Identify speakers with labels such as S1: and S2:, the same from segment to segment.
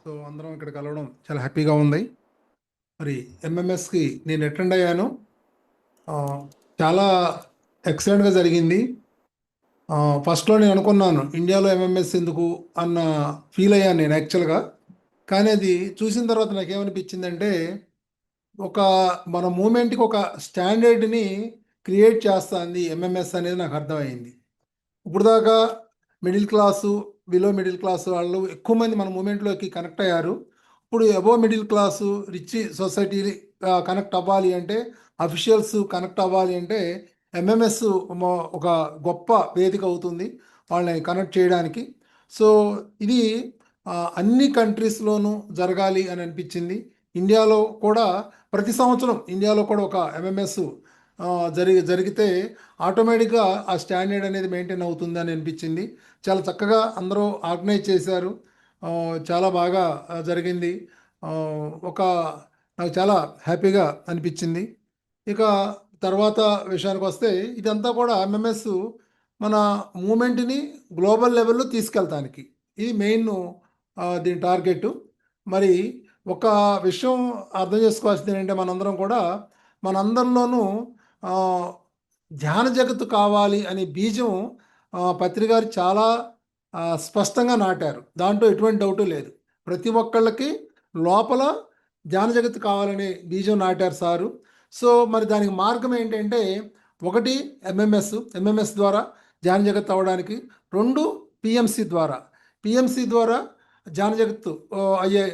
S1: So అందరం ఇక్కడ కలవడం చాలా హ్యాపీగా ఉంది. మరి ఎంఎంఎస్కి నేను అటెండ్ అయ్యాను. ఆ, చాలా ఎక్సలెంట్గా జరిగింది. ఫస్ట్లో నేను అనుకున్నాను ఇండియాలో ఎంఎంఎస్ ఎందుకు అన్న ఫీల్ అయ్యాను నేను యాక్చువల్గా. కానీ అది చూసిన తర్వాత నాకేమనిపించిందంటే ఒక మన మూమెంట్కి ఒక స్టాండర్డ్ని క్రియేట్ చేస్తుంది ఎంఎంఎస్ అనేది నాకు అర్థమైంది. ఇప్పుడు దాకా middle class, below middle class వాళ్ళు ఎక్కువ మంది మన మూమెంట్లోకి కనెక్ట్ అయ్యారు. ఇప్పుడు above middle class, rich society connect అవ్వాలి అంటే, అఫీషియల్స్ కనెక్ట్ అవ్వాలి అంటే ఎంఎంఎస్ ఒక గొప్ప వేదిక అవుతుంది వాళ్ళని కనెక్ట్ చేయడానికి. సో ఇది అన్ని కంట్రీస్లోనూ జరగాలి అని అనిపించింది. ఇండియాలో కూడా ప్రతి సంవత్సరం ఇండియాలో కూడా ఒక ఎంఎంఎస్ జరిగితే ఆటోమేటిక్గా ఆ స్టాండర్డ్ అనేది మెయింటైన్ అవుతుంది అని అనిపించింది. చాలా చక్కగా అందరూ ఆర్గనైజ్ చేశారు. చాలా బాగా జరిగింది. ఆ, ఒక నాకు చాలా హ్యాపీగా అనిపించింది. ఇక తర్వాత విషయానికి వస్తే ఇదంతా కూడా ఎంఎంఎస్ మన మూమెంట్ని గ్లోబల్ లెవెల్లో తీసుకెళ్తానికి ఇది మెయిన్ దీని టార్గెట్. మరి ఒక విషయం అర్థం చేసుకోవాల్సింది ఏంటంటే మనందరం కూడా మనందరిలోనూ ఆ, ధ్యాన జగత్తు కావాలి అనే బీజం పత్రికారు చాలా స్పష్టంగా నాటారు. దాంట్లో ఎటువంటి డౌటు లేదు. ప్రతి ఒక్కళ్ళకి లోపల ధ్యాన జగత్తు కావాలనే బీజం నాటారు సారు. సో మరి దానికి మార్గం ఏంటంటే ఒకటి ఎంఎంఎస్ ద్వారా ధ్యాన జగత్తు అవ్వడానికి, రెండు పిఎంసి ద్వారా పిఎంసి ద్వారా ధ్యాన జగత్తు అయ్యే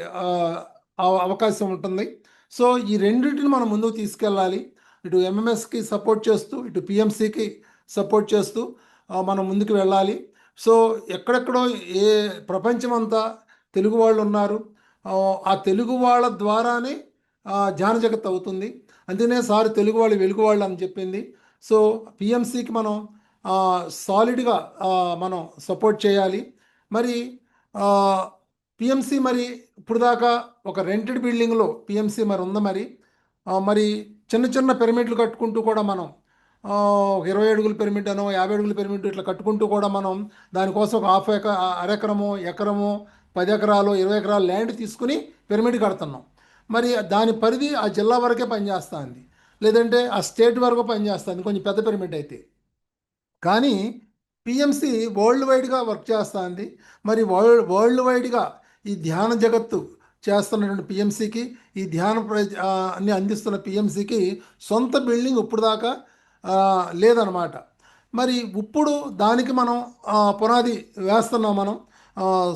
S1: అవకాశం ఉంటుంది. సో ఈ రెండింటిని మనం ముందుకు తీసుకెళ్ళాలి. ఇటు ఎంఎంఎస్కి సపోర్ట్ చేస్తూ, ఇటు పిఎంసికి సపోర్ట్ చేస్తూ మనం ముందుకు వెళ్ళాలి. సో ఎక్కడెక్కడో ఏ ప్రపంచమంతా తెలుగు వాళ్ళు ఉన్నారు. ఆ తెలుగు వాళ్ళ ద్వారానే ధ్యాన జగత్ అవుతుంది. అందుకనే సార్ తెలుగు వాళ్ళు వెలుగు వాళ్ళు అని చెప్పింది. సో పిఎంసికి మనం సాలిడ్గా మనం సపోర్ట్ చేయాలి. మరి పిఎంసి మరి ఇప్పుడు దాకా ఒక రెంటెడ్ బిల్డింగ్లో పిఎంసి మరి ఉంది. మరి చిన్న చిన్న పిరమిడ్లు కట్టుకుంటూ కూడా మనం ఒక 20 అడుగుల పిరమిడ్ అనో 50 అడుగుల పిరమిడ్ ఇట్లా కట్టుకుంటూ కూడా మనం దానికోసం ఒక అరెకరమో ఎకరమో 10 ఎకరాలు 20 ఎకరాలు ల్యాండ్ తీసుకుని పిరమిడ్ కడుతున్నాం. మరి దాని పరిధి ఆ జిల్లా వరకే పనిచేస్తుంది, లేదంటే ఆ స్టేట్ వరకు పనిచేస్తుంది కొంచెం పెద్ద పిరమిడ్ అయితే. కానీ పిఎంసి వరల్డ్ వైడ్గా వర్క్ చేస్తుంది. మరి వరల్డ్ వైడ్గా ఈ ధ్యాన జగత్తు చేస్తున్నటువంటి పిఎంసికి, ఈ అన్ని అందిస్తున్న పిఎంసికి సొంత బిల్డింగ్ ఇప్పుడు దాకా లేదనమాట. మరి ఇప్పుడు దానికి మనం పునాది వేస్తున్నాం. మనం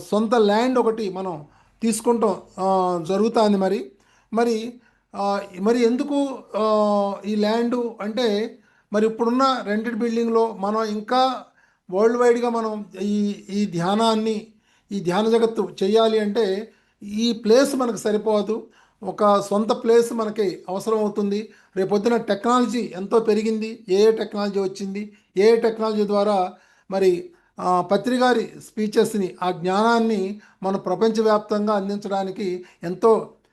S1: సొంత ల్యాండ్ ఒకటి మనం తీసుకుంటాం జరుగుతుంది. మరి ఆ, మరి ఎందుకు ఈ ల్యాండు అంటే, మరి ఇప్పుడున్న రెంటెడ్ బిల్డింగ్లో మనం ఇంకా వరల్డ్ వైడ్గా మనం ఈ ఈ ధ్యానాన్ని ఈ ధ్యాన జగత్తు చేయాలి అంటే ఈ ప్లేస్ మనకు సరిపోదు. ఒక సొంత ప్లేస్ మనకి అవసరం అవుతుంది. రేపొద్దున టెక్నాలజీ ఎంతో పెరిగింది. ఏ టెక్నాలజీ వచ్చింది, ఏ టెక్నాలజీ ద్వారా మరి పత్రికారి స్పీచెస్ని, ఆ జ్ఞానాన్ని మన ప్రపంచవ్యాప్తంగా అందించడానికి ఎంతో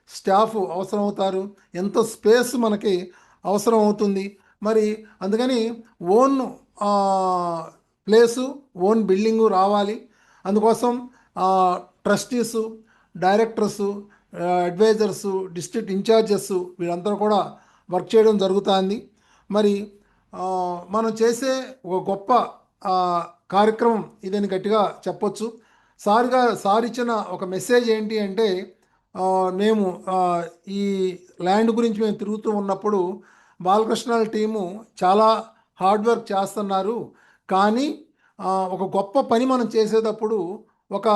S1: స్టాఫ్ అవసరం అవుతారు, ఎంతో స్పేస్ మనకి అవసరం అవుతుంది. మరి అందుకని ఓన్ ప్లేసు, ఓన్ బిల్డింగు రావాలి. అందుకోసం ట్రస్టీసు, డైరెక్టర్సు, అడ్వైజర్సు, డిస్ట్రిక్ట్ ఇన్ఛార్జెస్ వీళ్ళందరూ కూడా వర్క్ చేయడం జరుగుతుంది. మరి మనం చేసే ఒక గొప్ప కార్యక్రమం ఇదని గట్టిగా చెప్పొచ్చు. సార్ ఇచ్చిన ఒక మెసేజ్ ఏంటి అంటే, మేము ఈ ల్యాండ్ గురించి మేము తిరుగుతూ ఉన్నప్పుడు బాలకృష్ణ టీము చాలా హార్డ్ వర్క్ చేస్తున్నారు. కానీ ఒక గొప్ప పని మనం చేసేటప్పుడు ఒక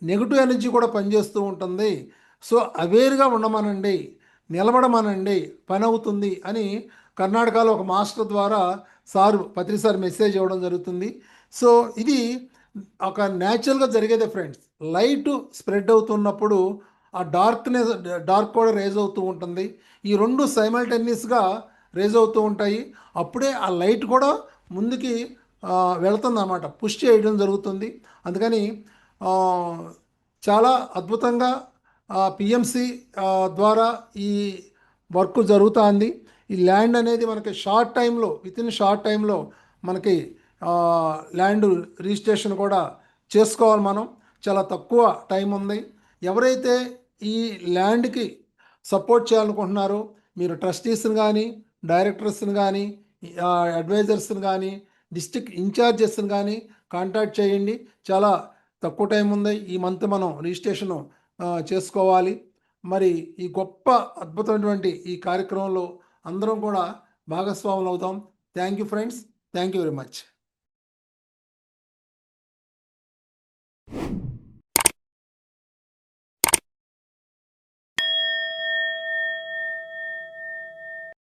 S1: నెగిటివ్ ఎనర్జీ కూడా పనిచేస్తూ ఉంటుంది. సో అవేర్గా ఉండమనండి, నిలబడమనండి, పని అవుతుంది అని కర్ణాటకలో ఒక మాస్టర్ ద్వారా పత్రి సార్ మెసేజ్ ఇవ్వడం జరుగుతుంది. సో ఇది ఒక న్యాచురల్గా జరిగేదే ఫ్రెండ్స్. లైట్ స్ప్రెడ్ అవుతున్నప్పుడు ఆ డార్క్ కూడా రేజ్ అవుతూ ఉంటుంది. ఈ రెండు సైమల్టేనియస్గా రేజ్ అవుతూ ఉంటాయి. అప్పుడే ఆ లైట్ కూడా ముందుకి వెళుతుంది అన్నమాట, పుష్ చేయడం జరుగుతుంది. అందుకని చాలా అద్భుతంగా పిఎంసి ద్వారా ఈ వర్క్ జరుగుతుంది. ఈ ల్యాండ్ అనేది మనకి షార్ట్ టైంలో మనకి ల్యాండ్ రిజిస్ట్రేషన్ కూడా చేసుకోవాలి. మనం చాలా తక్కువ టైం ఉంది. ఎవరైతే ఈ ల్యాండ్కి సపోర్ట్ చేయాలనుకుంటున్నారో మీరు ట్రస్టీస్ని కానీ, డైరెక్టర్స్ని కానీ, అడ్వైజర్స్ని కానీ, డిస్ట్రిక్ట్ ఇన్ఛార్జెస్ని కానీ కాంటాక్ట్ చేయండి. చాలా తక్కువ టైం ఉంది. ఈ మంత్ మనం రిజిస్ట్రేషన్ చేసుకోవాలి. మరి ఈ గొప్ప అద్భుతమైనటువంటి ఈ కార్యక్రమంలో అందరం కూడా భాగస్వాములు అవుతాం. Thank you friends. Thank you very much.